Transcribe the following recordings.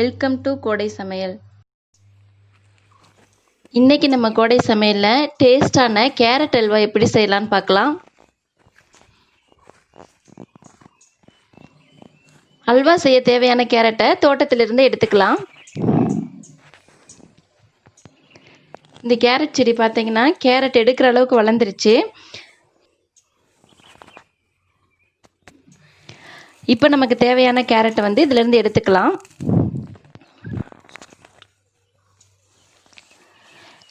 Welcome to கோடை சமையல். இன்னைக்கு நம்ம கோடை சமையலில் டேஸ்டான கேரட் அல்வா எப்படி செய்யலான்னு பார்க்கலாம். அல்வா செய்ய தேவையான கேரட்டை தோட்டத்திலிருந்து எடுத்துக்கலாம். இந்த கேரட் செடி பார்த்தீங்கன்னா கேரட் எடுக்கிற அளவுக்கு வளர்ந்துருச்சு. இப்போ நமக்கு தேவையான கேரட்டை வந்து இதிலேருந்து எடுத்துக்கலாம்.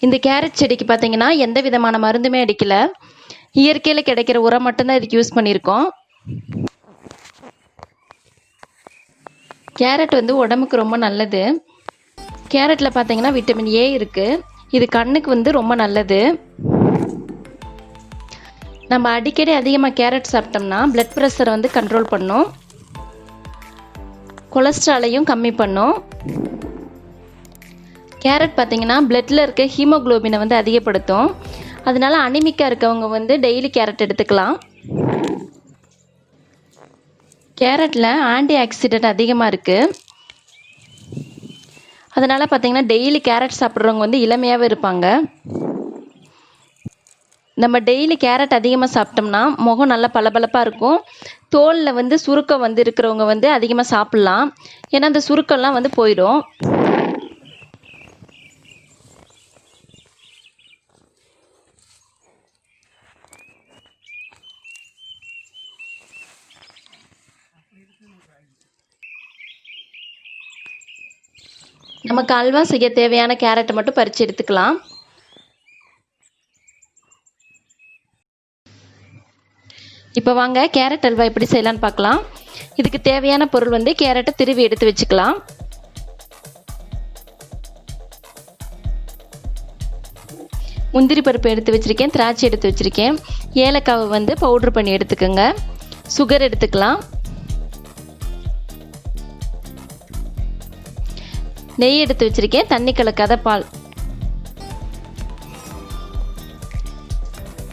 இந்த கேரட் செடிக்கு பார்த்தீங்கன்னா எந்த விதமான மருந்துமே அடிக்கல, இயற்கையில் கிடைக்கிற உரம் மட்டும்தான் இதுக்கு யூஸ் பண்ணியிருக்கோம். கேரட் வந்து உடம்புக்கு ரொம்ப நல்லது. கேரட்டில் பார்த்தீங்கன்னா விட்டமின் ஏ இருக்குது. இது கண்ணுக்கு வந்து ரொம்ப நல்லது. நம்ம அடிக்கடி அதிகமாக கேரட் சாப்பிட்டோம்னா பிளட் ப்ரெஷரை வந்து கண்ட்ரோல் பண்ணும், கொலஸ்ட்ராலையும் கம்மி பண்ணும். கேரட் பார்த்தீங்கன்னா பிளட்டில் இருக்க ஹீமோக்ளோபினை வந்து அதிகப்படுத்தும். அதனால அனிமிக்காக இருக்கவங்க வந்து டெய்லி கேரட் எடுத்துக்கலாம். கேரட்டில் ஆன்டி ஆக்சிடென்ட் அதிகமாக இருக்குது. அதனால் பார்த்தீங்கன்னா டெய்லி கேரட் சாப்பிட்றவங்க வந்து இளமையாகவே இருப்பாங்க. நம்ம டெய்லி கேரட் அதிகமாக சாப்பிட்டோம்னா முகம் நல்லா பளபளப்பாக இருக்கும். தோலில் வந்து சுருக்கம் வந்து இருக்கிறவங்க வந்து அதிகமாக சாப்பிட்லாம், ஏன்னா அந்த சுருக்கம்லாம் வந்து போயிடும். நமக்கு அல்வா செய்ய தேவையான கேரட்டை மட்டும் பறித்து எடுத்துக்கலாம். இப்போ வாங்க கேரட் அல்வா எப்படி செய்யலான்னு பார்க்கலாம். இதுக்கு தேவையான பொருள் வந்து கேரட்டை திருவி எடுத்து வச்சுக்கலாம். முந்திரி பருப்பு எடுத்து வச்சுருக்கேன், திராட்சை எடுத்து வச்சுருக்கேன், ஏலக்காவை வந்து பவுட்ரு பண்ணி எடுத்துக்கோங்க. சுகர் எடுத்துக்கலாம். நெய் எடுத்து வச்சுருக்கேன், தண்ணி கலக்காத பால்.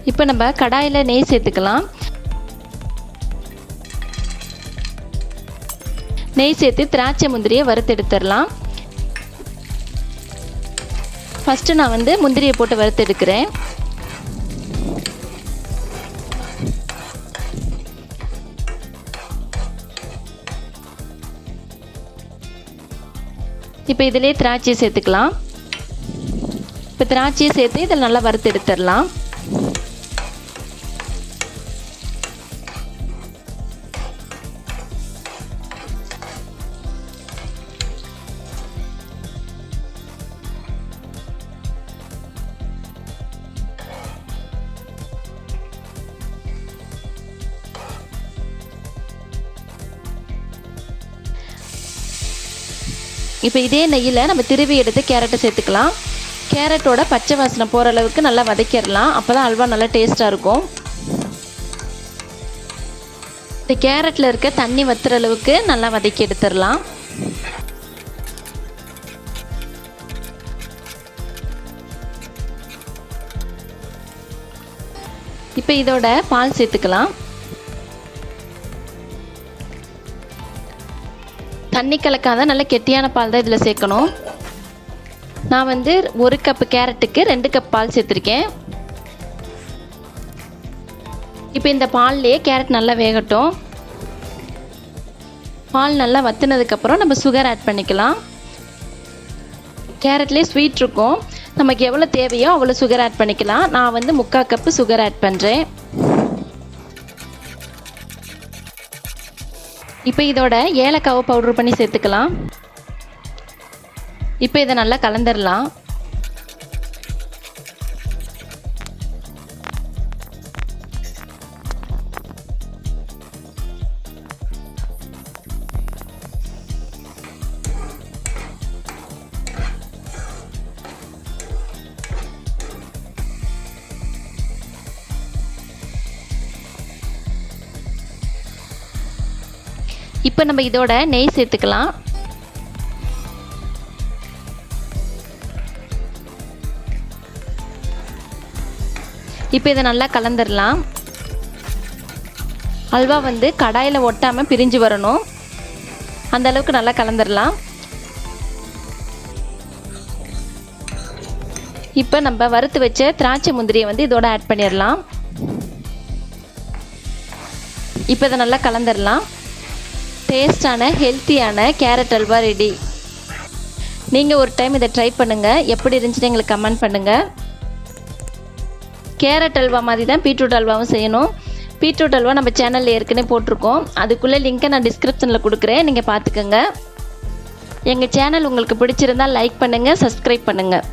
இப்போ நம்ம கடாயில் நெய் சேர்த்துக்கலாம். நெய் சேர்த்து திராட்சை முந்திரியை வறுத்து எடுத்துடலாம். ஃபஸ்ட்டு நான் வந்து முந்திரியை போட்டு வறுத்து எடுக்கிறேன். இப்போ இதிலே திராட்சையை சேர்த்துக்கலாம். இப்போ திராட்சையை சேர்த்து இதில் நல்லா வறுத்து எடுத்துடலாம். இப்போ இதே நெய்யில் நம்ம திருவி எடுத்து கேரட்டை சேர்த்துக்கலாம். கேரட்டோட பச்சை வாசனை போகிற அளவுக்கு நல்லா வதக்கிடலாம். அப்போ தான் அல்வா நல்லா டேஸ்ட்டாக இருக்கும். இந்த கேரட்டில் இருக்க தண்ணி வத்துற அளவுக்கு நல்லா வதக்கி எடுத்துடலாம். இப்போ இதோட பால் சேர்த்துக்கலாம். தண்ணி கலக்காத நல்ல கெட்டியான பால் தான் இதில் சேர்க்கணும். நான் வந்து 1 கப்பு கேரட்டுக்கு 2 கப் பால் சேர்த்துருக்கேன். இப்போ இந்த பால்லையே கேரட் நல்லா வேகட்டும். பால் நல்லா வத்துனதுக்கப்புறம் நம்ம சுகர் ஆட் பண்ணிக்கலாம். கேரட்லேயே ஸ்வீட் இருக்கும், நமக்கு எவ்வளோ தேவையோ அவ்வளோ சுகர் ஆட் பண்ணிக்கலாம். நான் வந்து 3/4 கப்பு சுகர் ஆட் பண்ணுறேன். இப்போ இதோட ஏலக்காவை பவுட்ரு பண்ணி சேர்த்துக்கலாம். இப்போ இதை நல்லா கலந்துடலாம். இப்போ நம்ம இதோட நெய் சேர்த்துக்கலாம். இப்போ இதை நல்லா கலந்துடலாம். அல்வா வந்து கடாயில் ஒட்டாமல் பிரிஞ்சு வரணும், அந்த அளவுக்கு நல்லா கலந்துடலாம். இப்போ நம்ம வறுத்து வச்ச திராட்சை முந்திரியை வந்து இதோட ஆட் பண்ணிடலாம். இப்போ இதை நல்லா கலந்துடலாம். டேஸ்டான ஹெல்த்தியான கேரட் அல்வா ரெடி. நீங்கள் ஒரு டைம் இதை ட்ரை பண்ணுங்கள். எப்படி இருந்துச்சுன்னு எங்களுக்கு கமெண்ட் பண்ணுங்கள். கேரட் அல்வா மாதிரி தான் பீட்ரூட் அல்வாவும் செய்யணும். பீட்ரூட் அல்வா நம்ம சேனலில் ஏற்கனவே போட்டிருக்கோம். அதுக்குள்ளே லிங்க்கை நான் டிஸ்கிரிப்ஷனில் கொடுக்குறேன், நீங்கள் பார்த்துக்கோங்க. எங்கள் சேனல் உங்களுக்கு பிடிச்சிருந்தால் லைக் பண்ணுங்கள், சப்ஸ்கிரைப் பண்ணுங்கள்.